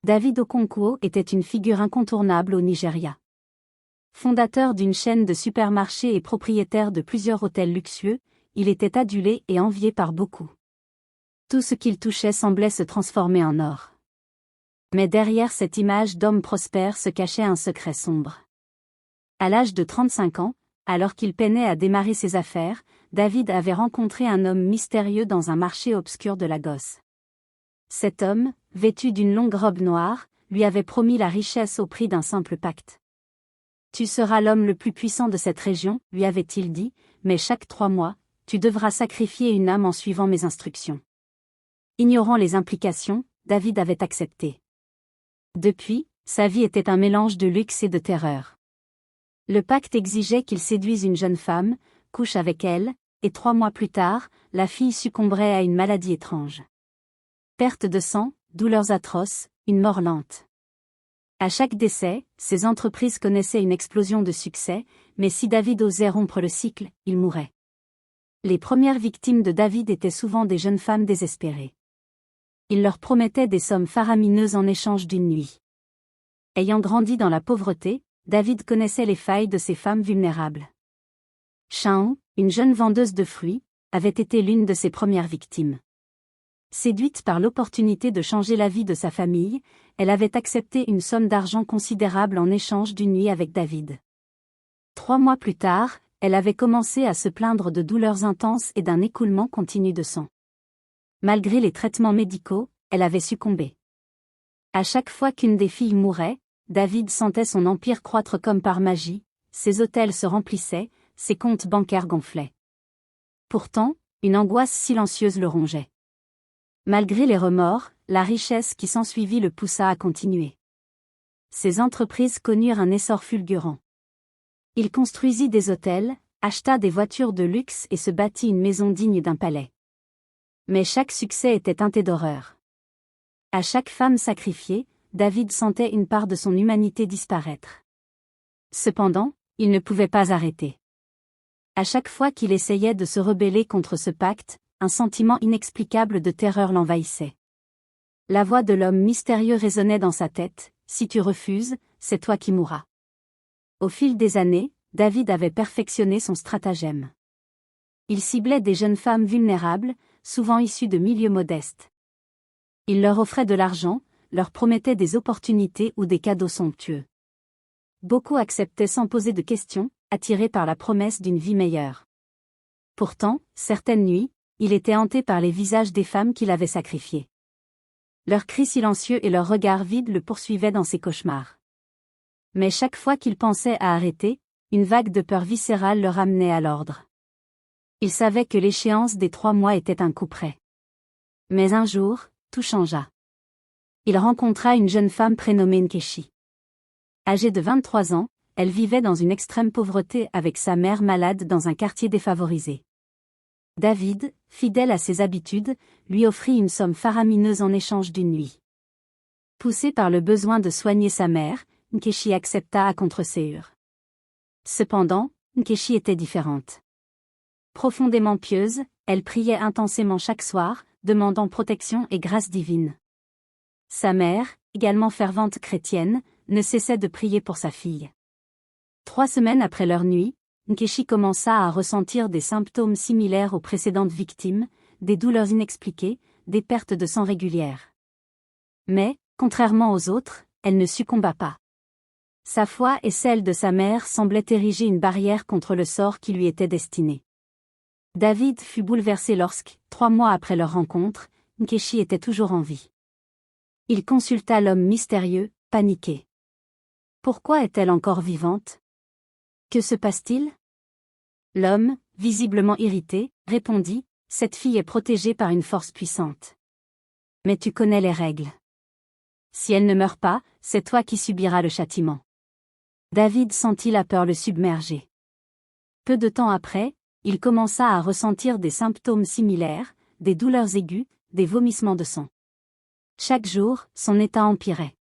David Okonkwo était une figure incontournable au Nigeria. Fondateur d'une chaîne de supermarchés et propriétaire de plusieurs hôtels luxueux, il était adulé et envié par beaucoup. Tout ce qu'il touchait semblait se transformer en or. Mais derrière cette image d'homme prospère se cachait un secret sombre. À l'âge de 35 ans, alors qu'il peinait à démarrer ses affaires, David avait rencontré un homme mystérieux dans un marché obscur de Lagos. Cet homme, vêtu d'une longue robe noire, lui avait promis la richesse au prix d'un simple pacte. « Tu seras l'homme le plus puissant de cette région, lui avait-il dit, mais chaque 3 mois, tu devras sacrifier une âme en suivant mes instructions. » Ignorant les implications, David avait accepté. Depuis, sa vie était un mélange de luxe et de terreur. Le pacte exigeait qu'il séduise une jeune femme, couche avec elle, et 3 mois plus tard, la fille succomberait à une maladie étrange. Perte de sang, douleurs atroces, une mort lente. À chaque décès, ces entreprises connaissaient une explosion de succès, mais si David osait rompre le cycle, il mourait. Les premières victimes de David étaient souvent des jeunes femmes désespérées. Il leur promettait des sommes faramineuses en échange d'une nuit. Ayant grandi dans la pauvreté, David connaissait les failles de ces femmes vulnérables. Shaun, une jeune vendeuse de fruits, avait été l'une de ses premières victimes. Séduite par l'opportunité de changer la vie de sa famille, elle avait accepté une somme d'argent considérable en échange d'une nuit avec David. 3 mois plus tard, elle avait commencé à se plaindre de douleurs intenses et d'un écoulement continu de sang. Malgré les traitements médicaux, elle avait succombé. À chaque fois qu'une des filles mourait, David sentait son empire croître comme par magie, ses hôtels se remplissaient, ses comptes bancaires gonflaient. Pourtant, une angoisse silencieuse le rongeait. Malgré les remords, la richesse qui s'ensuivit le poussa à continuer. Ses entreprises connurent un essor fulgurant. Il construisit des hôtels, acheta des voitures de luxe et se bâtit une maison digne d'un palais. Mais chaque succès était teinté d'horreur. À chaque femme sacrifiée, David sentait une part de son humanité disparaître. Cependant, il ne pouvait pas arrêter. À chaque fois qu'il essayait de se rebeller contre ce pacte, un sentiment inexplicable de terreur l'envahissait. La voix de l'homme mystérieux résonnait dans sa tête, « Si tu refuses, c'est toi qui mourras. » Au fil des années, David avait perfectionné son stratagème. Il ciblait des jeunes femmes vulnérables, souvent issues de milieux modestes. Il leur offrait de l'argent, leur promettait des opportunités ou des cadeaux somptueux. Beaucoup acceptaient sans poser de questions, attirés par la promesse d'une vie meilleure. Pourtant, certaines nuits, il était hanté par les visages des femmes qu'il avait sacrifiées. Leurs cris silencieux et leurs regards vides le poursuivaient dans ses cauchemars. Mais chaque fois qu'il pensait à arrêter, une vague de peur viscérale le ramenait à l'ordre. Il savait que l'échéance des 3 mois était un coup près. Mais un jour, tout changea. Il rencontra une jeune femme prénommée Nkechi. Âgée de 23 ans, elle vivait dans une extrême pauvreté avec sa mère malade dans un quartier défavorisé. David, fidèle à ses habitudes, lui offrit une somme faramineuse en échange d'une nuit. Poussé par le besoin de soigner sa mère, Nkechi accepta à contre-séure. Cependant, Nkechi était différente. Profondément pieuse, elle priait intensément chaque soir, demandant protection et grâce divine. Sa mère, également fervente chrétienne, ne cessait de prier pour sa fille. 3 semaines après leur nuit, Nkechi commença à ressentir des symptômes similaires aux précédentes victimes, des douleurs inexpliquées, des pertes de sang régulières. Mais, contrairement aux autres, elle ne succomba pas. Sa foi et celle de sa mère semblaient ériger une barrière contre le sort qui lui était destiné. David fut bouleversé lorsque, 3 mois après leur rencontre, Nkechi était toujours en vie. Il consulta l'homme mystérieux, paniqué. Pourquoi est-elle encore vivante? Que se passe-t-il? L'homme, visiblement irrité, répondit, « Cette fille est protégée par une force puissante. Mais tu connais les règles. Si elle ne meurt pas, c'est toi qui subiras le châtiment. » David sentit la peur le submerger. Peu de temps après, il commença à ressentir des symptômes similaires, des douleurs aiguës, des vomissements de sang. Chaque jour, son état empirait.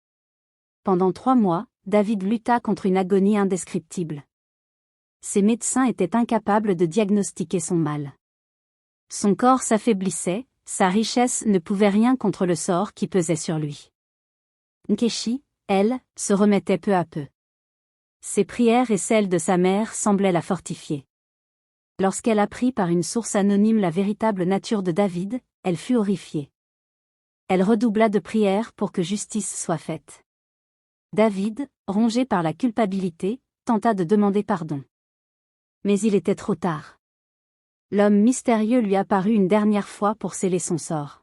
Pendant 3 mois, David lutta contre une agonie indescriptible. Ses médecins étaient incapables de diagnostiquer son mal. Son corps s'affaiblissait, sa richesse ne pouvait rien contre le sort qui pesait sur lui. Nkechi, elle, se remettait peu à peu. Ses prières et celles de sa mère semblaient la fortifier. Lorsqu'elle apprit par une source anonyme la véritable nature de David, elle fut horrifiée. Elle redoubla de prières pour que justice soit faite. David, rongé par la culpabilité, tenta de demander pardon. Mais il était trop tard. L'homme mystérieux lui apparut une dernière fois pour sceller son sort.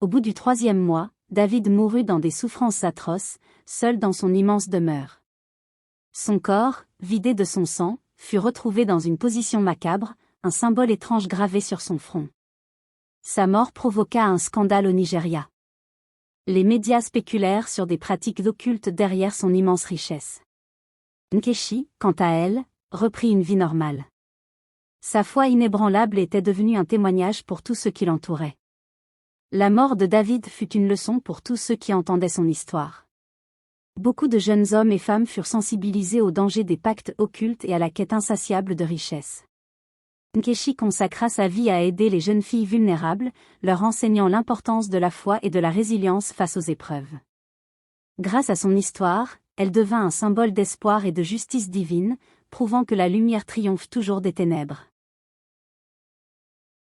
Au bout du 3e mois, David mourut dans des souffrances atroces, seul dans son immense demeure. Son corps, vidé de son sang, fut retrouvé dans une position macabre, un symbole étrange gravé sur son front. Sa mort provoqua un scandale au Nigeria. Les médias spéculèrent sur des pratiques occultes derrière son immense richesse. Nkechi, quant à elle, reprit une vie normale. Sa foi inébranlable était devenue un témoignage pour tous ceux qui l'entouraient. La mort de David fut une leçon pour tous ceux qui entendaient son histoire. Beaucoup de jeunes hommes et femmes furent sensibilisés au danger des pactes occultes et à la quête insatiable de richesse. Nkechi consacra sa vie à aider les jeunes filles vulnérables, leur enseignant l'importance de la foi et de la résilience face aux épreuves. Grâce à son histoire, elle devint un symbole d'espoir et de justice divine, prouvant que la lumière triomphe toujours des ténèbres.